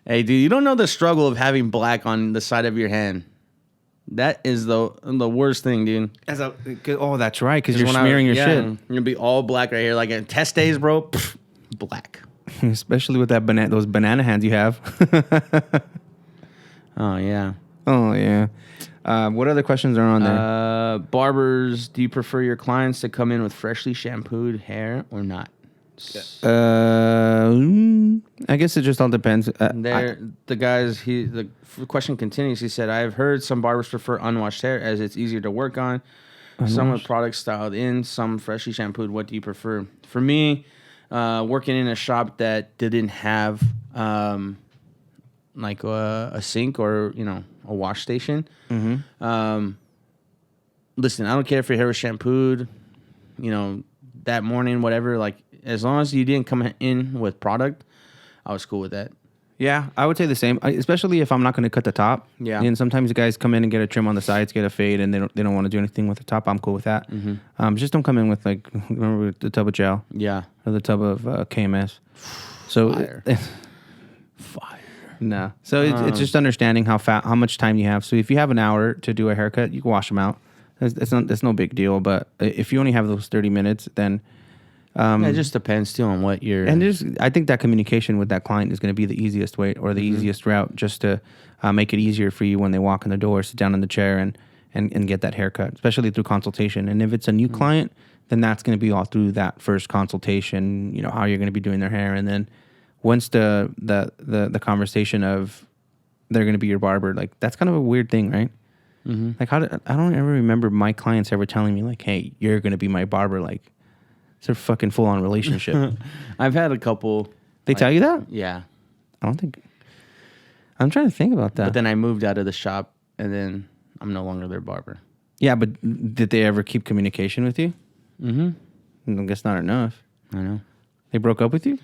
Hey, dude, you don't know the struggle of having black on the side of your hand. That is the worst thing, dude. That's right, because you're When smearing your shit. You're gonna be all black right here, like at test days, bro. Black. Especially with that those banana hands you have. Oh yeah. Oh yeah. What other questions are on there? Barbers, do you prefer your clients to come in with freshly shampooed hair or not? I guess it just all depends. The question continues. He said, "I've heard some barbers prefer unwashed hair as it's easier to work on. Some with products styled in, some freshly shampooed. What do you prefer?" For me, working in a shop that didn't have like a sink or a wash station. Listen, I don't care if your hair was shampooed, that morning, whatever. Like, as long as you didn't come in with product, I was cool with that. Yeah, I would say the same, especially if I'm not going to cut the top. Yeah. And sometimes the guys come in and get a trim on the sides, get a fade, and they don't want to do anything with the top. I'm cool with that. Just don't come in with remember the tub of gel. Yeah. Or the tub of KMS. So Fire. No. So it's just understanding how much time you have. So if you have an hour to do a haircut, you can wash them out. It's no big deal. But if you only have those 30 minutes, then it just depends too on what you're. And I think that communication with that client is going to be the easiest way or the easiest route, just to make it easier for you when they walk in the door, sit down in the chair, and get that haircut, especially through consultation. And if it's a new client, then that's going to be all through that first consultation. How you're going to be doing their hair, and then once the conversation of they're going to be your barber, like that's kind of a weird thing, right? Like I don't ever remember my clients ever telling me like, "Hey, you're going to be my barber." Like it's a fucking full on relationship. I've had a couple. They tell you that? Yeah. I don't think. I'm trying to think about that. But then I moved out of the shop, and then I'm no longer their barber. Yeah, but did they ever keep communication with you? I guess not enough. I know. They broke up with you?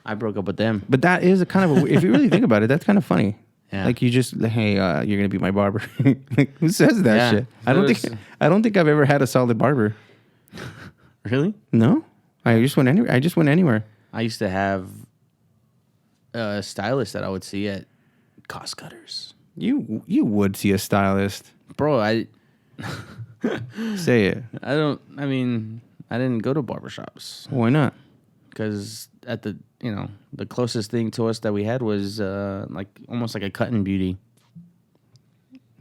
I broke up with them. But that is a kind of if you really think about it, that's kind of funny. Yeah. Like you just, hey, you're gonna be my barber. Like, who says that shit? I don't think I've ever had a solid barber. Really? No, I just went anywhere. I used to have a stylist that I would see at Cost Cutters. You would see a stylist, bro. Say it. I didn't go to barbershops. Why not? Because at the closest thing to us that we had was almost like a cutting beauty.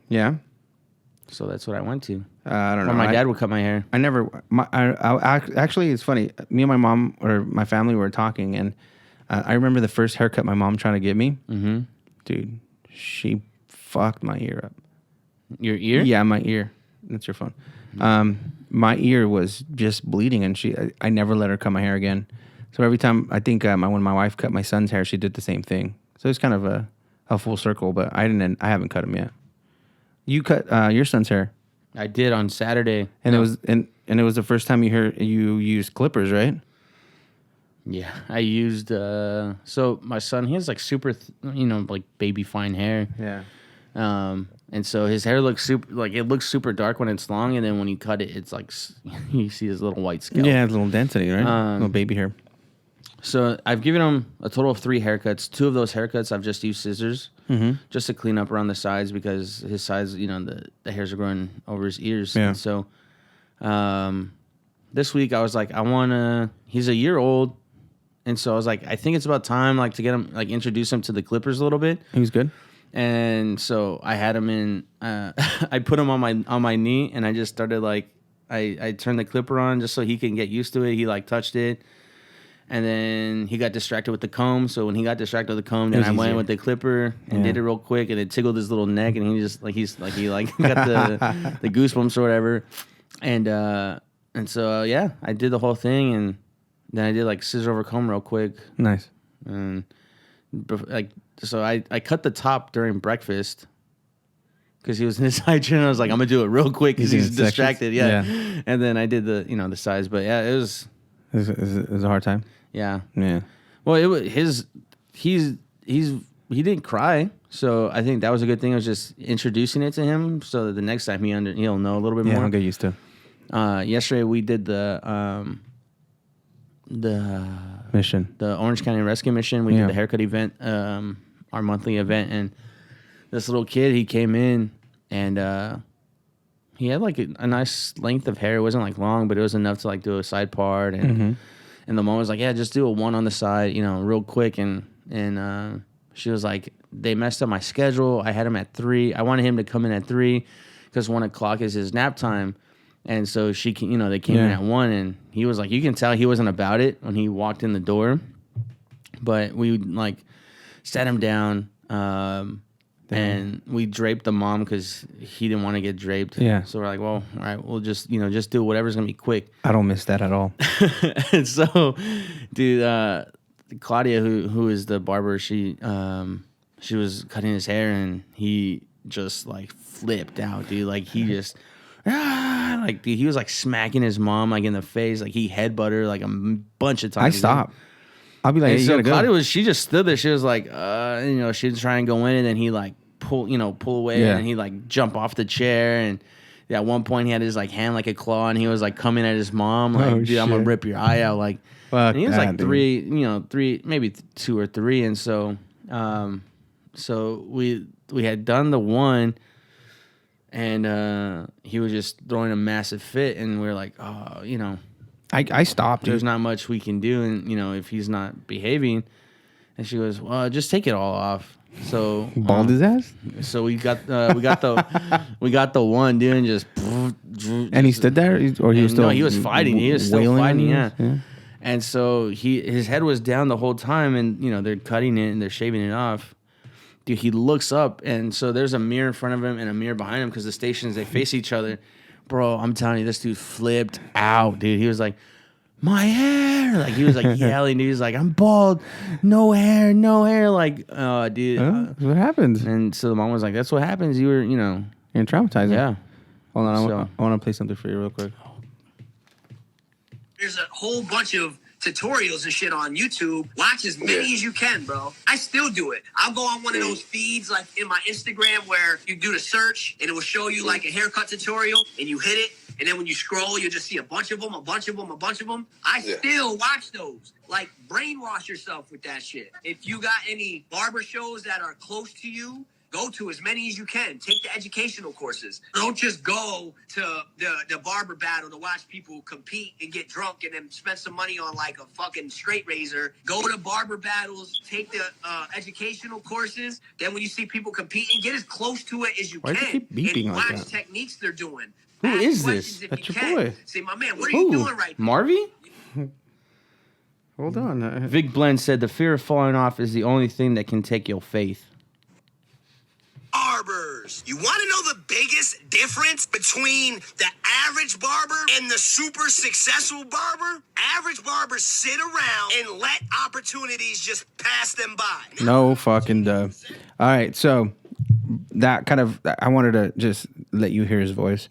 Yeah. So that's what I went to. I don't know. Or my dad would cut my hair. Actually, it's funny. Me and my mom or my family were talking, and I remember the first haircut my mom tried to give me. Dude, she fucked my ear up. Your ear? Yeah, my ear. That's your phone. My ear was just bleeding, and I never let her cut my hair again. So every time, I think when my wife cut my son's hair, she did the same thing. So it's kind of a full circle, but I haven't cut him yet. You cut your son's hair. I did on Saturday, and it was the first time you used clippers, right? Yeah, I used. So my son, he has like super, like baby fine hair. Yeah. And so his hair looks super dark when it's long, and then when you cut it, it's like you see his little white scalp. Yeah, a little density, right? Little baby hair. So I've given him a total of 3 haircuts. 2 of those haircuts I've just used scissors just to clean up around the sides because his sides, the hairs are growing over his ears. Yeah. And so this week I was like, he's a year old. And so I was like, I think it's about time to get him, introduce him to the clippers a little bit. He was good. And so I had him in, I put him on my knee, and I just started I turned the clipper on just so he can get used to it. He touched it. And then he got distracted with the comb. So when he got distracted with the comb, then I went with the clipper and did it real quick, and it tickled his little neck, and he just got the goosebumps or whatever. And so I did the whole thing, and then I did scissor over comb real quick. Nice. And so I cut the top during breakfast because he was in his high chair, and I was like, I'm gonna do it real quick because he's distracted. Yeah. And then I did the size, but yeah, it was. It was a hard time. Yeah. Yeah. Well, it was he didn't cry, so I think that was a good thing. I was just introducing it to him so that the next time he'll know a little bit more. Yeah, I'll get used to. Yesterday we did the mission, the Orange County Rescue Mission. We did the haircut event, our monthly event, and this little kid, he came in and he had like a nice length of hair. It wasn't like long, but it was enough to like do a side part. And the mom was like, yeah, just do a one on the side, real quick. And she was like, they messed up my schedule. I had him at 3. I wanted him to come in at 3 because 1 o'clock is his nap time. And so they came in at 1, and he was like, you can tell he wasn't about it when he walked in the door. But we like sat him down, and we draped the mom because he didn't want to get draped. Yeah. So we're like, well, all right, we'll just do whatever's gonna be quick. I don't miss that at all. And so, dude, Claudia, who is the barber, she was cutting his hair, and he just like flipped out, dude. Like he just. Like dude, he was like smacking his mom like in the face, like he headbutted her like a bunch of times. I stop. I'll be like, hey, you so gotta Claudia go. she just stood there. She was like, she'd try and go in, and then he like pull away, and he like jump off the chair, and at one point he had his like hand like a claw, and he was like coming at his mom, like, dude, I'm gonna rip your eye out, like. Fuck and he was that, like dude. 3, maybe 2 or 3, and so, so we had done the one. And he was just throwing a massive fit, and we were like, oh, I stopped. there's Dude. not much we can do, and if he's not behaving. And she goes, well, just take it all off. So Bald his ass. So we got the one, dude, and just. And he stood there, or he was still. No, he was fighting. He was still fighting. Yeah. yeah. And so his head was down the whole time, and they're cutting it and they're shaving it off. Dude, he looks up, and so there's a mirror in front of him and a mirror behind him because the stations, they face each other. Bro, I'm telling you, this dude flipped out, dude. He was like, my hair. Like, he was like yelling. Dude. He was like, I'm bald. No hair, no hair. Like, dude. What happens? And so the mom was like, that's what happens. You were, You're traumatizing. Yeah. Hold on, I want to play something for you real quick. There's a whole bunch of tutorials and shit on YouTube. Watch as many as you can, bro. I still do it. I'll go on one of those feeds like in my Instagram where you do the search and it will show you like a haircut tutorial and you hit it. And then when you scroll, you'll just see a bunch of them. I still watch those. Like, brainwash yourself with that shit. If you got any barber shows that are close to you, go to as many as you can. Take the educational courses. Don't just go to the barber battle to watch people compete and get drunk and then spend some money on like a fucking straight razor. Go to barber battles. Take the educational courses. Then when you see people competing, get as close to it as you Why can. do you keep beeping and like watch that? techniques they're doing. Who Ask is questions this? if That's you your can. boy. Say, my man, what are you doing right now? Marvy? Hold on. Vic Blend said the fear of falling off is the only thing that can take your faith. Barbers. You want to know the biggest difference between the average barber and the super successful barber? Average barbers sit around and let opportunities just pass them by. No fucking duh. All right, so that kind of, I wanted to just let you hear his voice.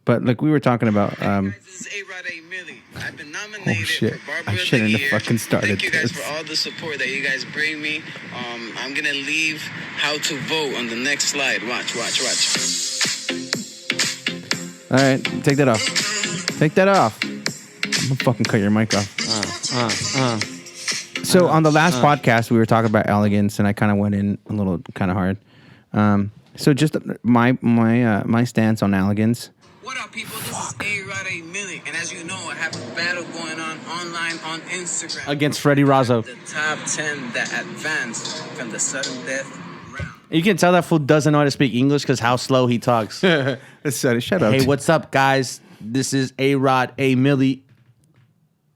But like we were talking about, This is A-Rod A. Millie. I've been nominated shit. for Barber I of the shouldn't have Year. fucking started Thank you guys this. for all the support that you guys bring me. I'm gonna leave how to vote on the next slide. Watch. all right, take that off. Take that off. I'm gonna fucking cut your mic off. So on the last podcast, we were talking about elegance, and I kind of went in a little kind of hard. So just my stance on elegance. What up, people? This is A-Rod A. Millie. And as you know, I have a battle going on online on Instagram. Against Freddie Razzo. The top 10 that advanced from the sudden death round. You can tell that fool doesn't know how to speak English because how slow he talks. Shut up. Hey, what's up, guys? This is A-Rod A. Millie.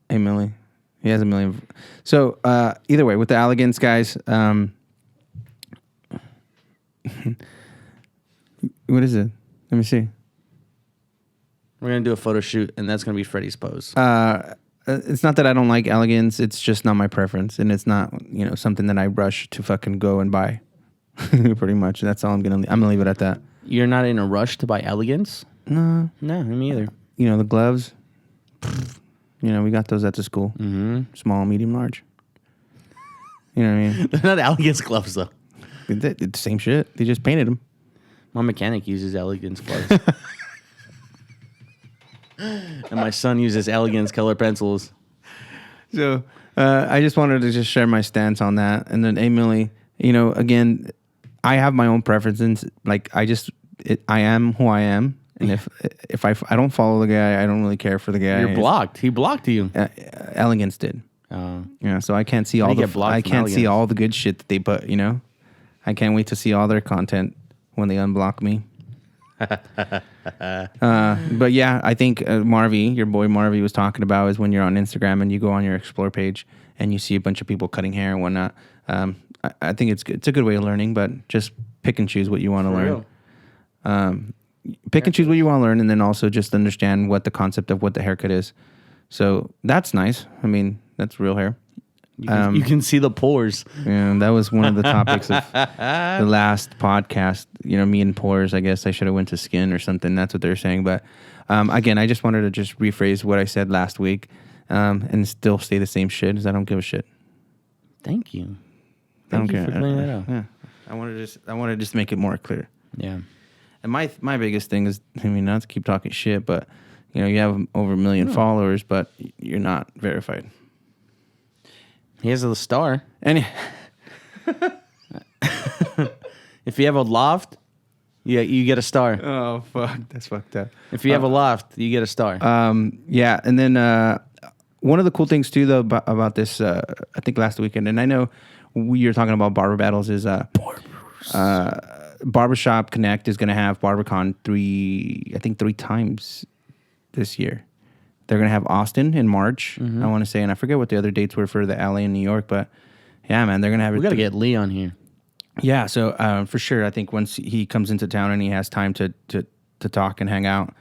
Hey, Millie. He has a million. So either way, with the elegance, guys. What is it? Let me see. We're going to do a photo shoot, and that's going to be Freddie's pose. It's not that I don't like elegance. It's just not my preference, and it's not something that I rush to fucking go and buy. Pretty much. That's all I'm gonna leave it at that. You're not in a rush to buy elegance? No, Me either. the gloves. We got those at the school. Mm-hmm. Small, medium, large. You know what I mean? They're not elegance gloves, though. It's the same shit. They just painted them. My mechanic uses elegance gloves. And my son uses elegance color pencils. So I just wanted to just share my stance on that. And then, Millie, again, I have my own preferences. Like, I am who I am, and if I don't follow the guy, I don't really care for the guy. You're blocked. He blocked you. Elegance did. Yeah, so I can't see How all do you the get blocked I from can't see Elegance? all the good shit that they put. You know, I can't wait to see all their content when they unblock me. But yeah, I think Marvy, your boy Marvy, was talking about is when you're on Instagram and you go on your explore page and you see a bunch of people cutting hair and whatnot. I think it's good. It's a good way of learning, but just pick and choose what you want to learn. Pick and choose what you want to learn, and then also just understand what the concept of what the haircut is. So that's nice. I mean, that's real hair. You can see the pores. And that was one of the topics of the last podcast. You know, me and pores. I guess I should have went to skin or something. That's what they're saying. But again, I just wanted to just rephrase what I said last week and still say the same shit. Is I don't give a shit. Thank you. I don't Thank you care. for clearing that up. Yeah. I want to just make it more clear. Yeah. And my biggest thing is, I mean, not to keep talking shit, but you know, you have over 1 million followers, but you're not verified. He has a star. And If you have a loft, you get a star. oh fuck, that's fucked up. If you have a loft, you get a star. Yeah, and then one of the cool things too, though, about this, I think last weekend, and I know we were talking about barber battles, is Barbershop Connect is going to have BarberCon three times this year. They're going to have Austin in March, I want to say, and I forget what the other dates were for the LA and New York, but yeah, man, they're going to have. We got to get Lee on here. Yeah, so for sure, I think once he comes into town and he has time to talk and hang out,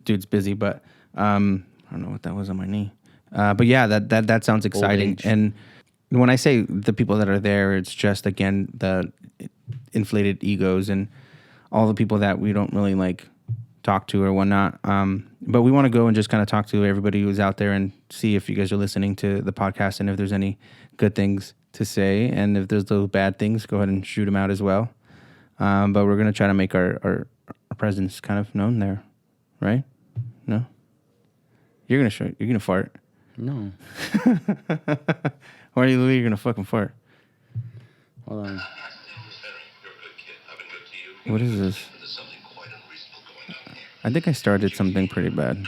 dude's busy. But I don't know what that was on my knee. But yeah, that sounds exciting. age. And when I say the people that are there, it's just again the inflated egos and all the people that we don't really like talk to or whatnot. But we want to go and just kind of talk to everybody who's out there and see if you guys are listening to the podcast and if there's any good things to say, and if there's those bad things, go ahead and shoot them out as well. But we're gonna try to make our presence kind of known there, right? No, you're gonna fart. No. Why are you're gonna fucking fart? Hold on. What is this? I think I started something pretty bad.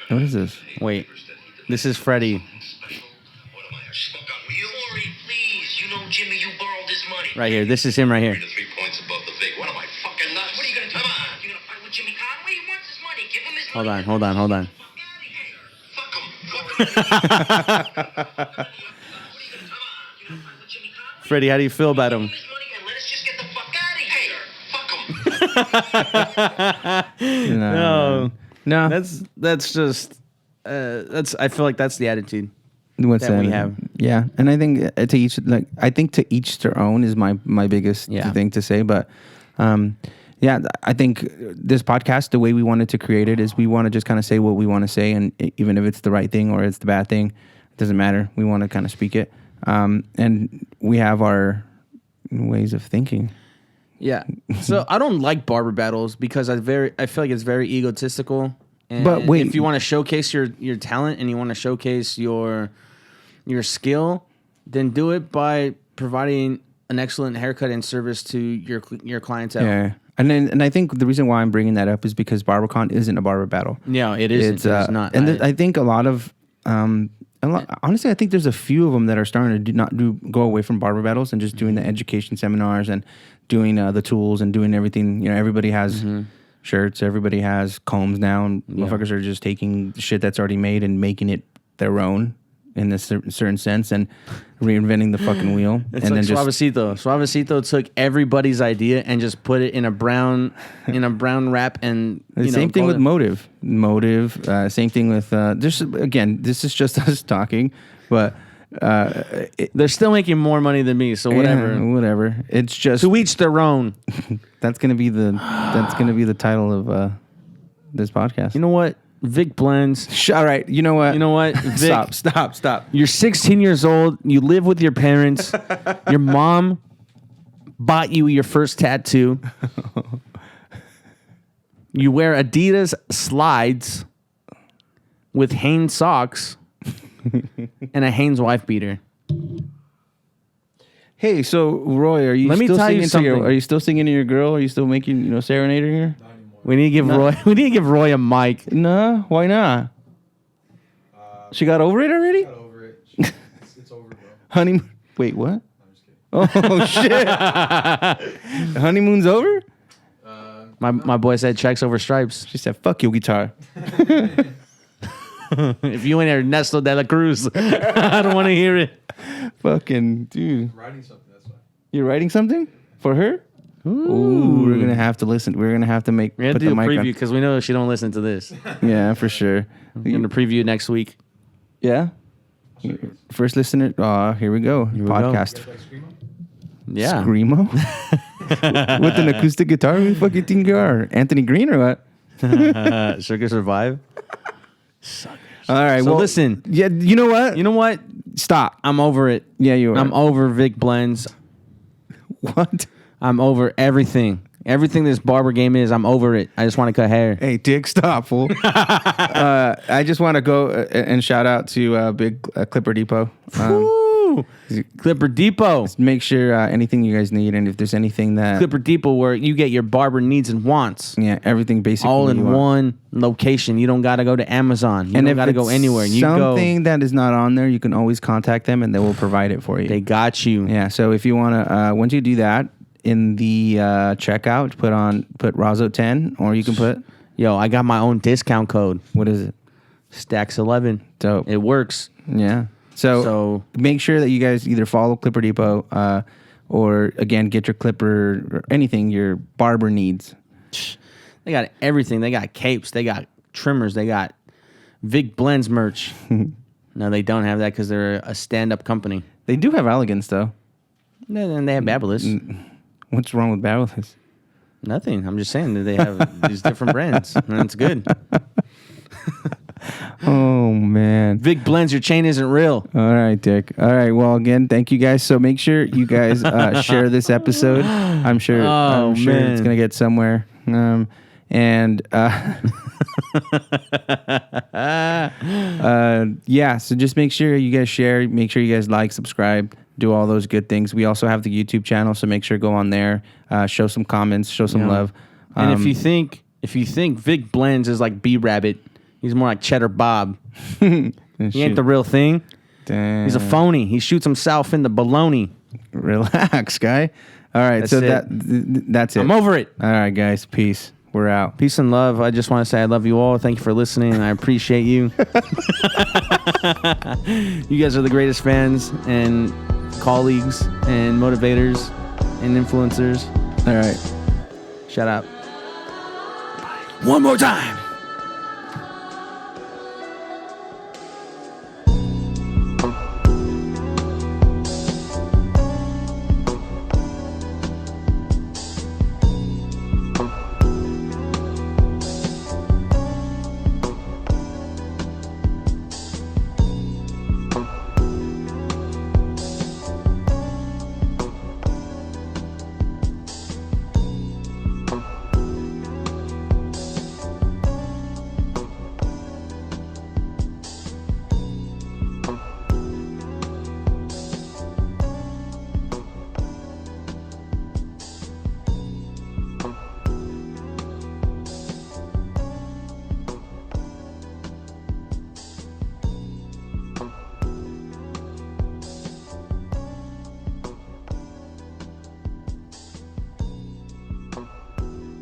What is this? Wait. This is Freddie. Jimmy, you borrowed this money. Right here. This is him right here. 3 points above the Vic. What am I, fucking nuts? What are you gonna do? Come on. You gonna fight with Jimmy Conway? He wants his money. Give him his money. Hold on. Fuck him. Freddie, how do you feel about him? Let's just get the fuck out of here. Fuck him. No. No. That's just I feel like that's the attitude. What's that we have. Yeah, and I think to each to each their own is my biggest thing to say. But yeah, I think this podcast, the way we wanted to create it, is we want to just kind of say what we want to say, and even if it's the right thing or it's the bad thing, it doesn't matter. We want to kind of speak it, and we have our ways of thinking. Yeah. So I don't like barber battles because I feel like it's very egotistical. And But wait. if you want to showcase your talent and you want to showcase your skill, then do it by providing an excellent haircut and service to your clientele. Yeah. And I think the reason why I'm bringing that up is because BarberCon isn't a barber battle. No, it isn't. It's not. And I think a lot of honestly, I think there's a few of them that are starting to go away from barber battles and just doing the education seminars and doing the tools and doing everything. You know, everybody has shirts, everybody has combs now, and motherfuckers are just taking shit that's already made and making it their own in a certain sense and reinventing the fucking wheel. It's and like then Suavecito. Suavecito took everybody's idea and just put it in a brown wrap and the same thing with Motive. Same thing with this. Again, this is just us talking, but they're still making more money than me, so whatever. Yeah, whatever. It's just To each their own. that's gonna be the title of this podcast. You know what? Vic Blends. All right. You know what? Vic, Stop. You're 16 years old. You live with your parents. Your mom bought you your first tattoo. You wear Adidas slides with Hanes socks and a Hanes wife beater. Hey, so Roy, are you Let me still tell you singing to your? something. Are you still singing to your girl? Are you still making serenading her? We need to give Roy. We need to give Roy a mic. No, why not? She got over it already. Got over it. It's over, bro. Honeymoon. Wait, what? I'm just kidding. Oh shit! Honeymoon's over. My boy said checks over stripes. She said, "Fuck your guitar." If you ain't Ernesto de la Cruz, I don't want to hear it. Fucking dude. I'm writing something. That's why. You're writing something for her? Ooh, we're gonna have to listen. We're gonna have to We have to put do the a mic preview because we know she don't listen to this. on. Yeah, for sure. We're gonna preview next week. Yeah. First listener. Here we go. we go. Podcast. Like Screamo? Yeah. Screamo with an acoustic guitar. Who the fuck you think you are? Anthony Green or what? Sugar Survive. All right. So well, listen. Yeah. You know what? You know what? Stop. I'm over it. Yeah, you are. I'm over Vic Blends. What? I'm over everything. Everything this barber game is, I'm over it. I just want to cut hair. Hey, Dick, stop, fool. I just want to go and shout out to Big Clipper Depot. Woo! Clipper Depot. Make sure anything you guys need, and if there's anything that Clipper Depot where you get your barber needs and wants. yeah, everything basically All you in want. one location. You don't got to go to Amazon. You And don't if got to go it's anywhere. You go. something that is not on there, you can always contact them, and they will provide it for you. They got you. Yeah. So if you want to, once you do that in the checkout, put Razo 10, or you can put Yo, I got my own discount code. what is it? Stacks 11. Dope. It works. Yeah. So make sure that you guys either follow Clipper Depot or again get your clipper or anything your barber needs. They got everything. They got capes. They got trimmers. They got Vic Blends merch. No, they don't have that because they're a stand-up company. They do have elegance though. And they have Babyliss. What's wrong with Babyliss? Nothing. I'm just saying that they have these different brands. And it's good. Oh man. Vic Blends, your chain isn't real. All right, Dick. All right. Well, again, thank you guys. So make sure you guys share this episode. I'm sure. I'm sure it's man. gonna get somewhere. Yeah. So just make sure you guys share. Make sure you guys like, subscribe, do all those good things. We also have the YouTube channel, so make sure to go on there, show some comments, show some love. And if you think Vic Blends is like B Rabbit, he's more like Cheddar Bob. He ain't the real thing. Damn. He's a phony. He shoots himself in the baloney. Relax, guy. All right. That's so it. that's it. I'm over it. All right, guys. Peace. We're out. Peace and love. I just want to say I love you all. Thank you for listening. I appreciate you. You guys are the greatest fans and colleagues and motivators and influencers. All right. Shout out. One more time.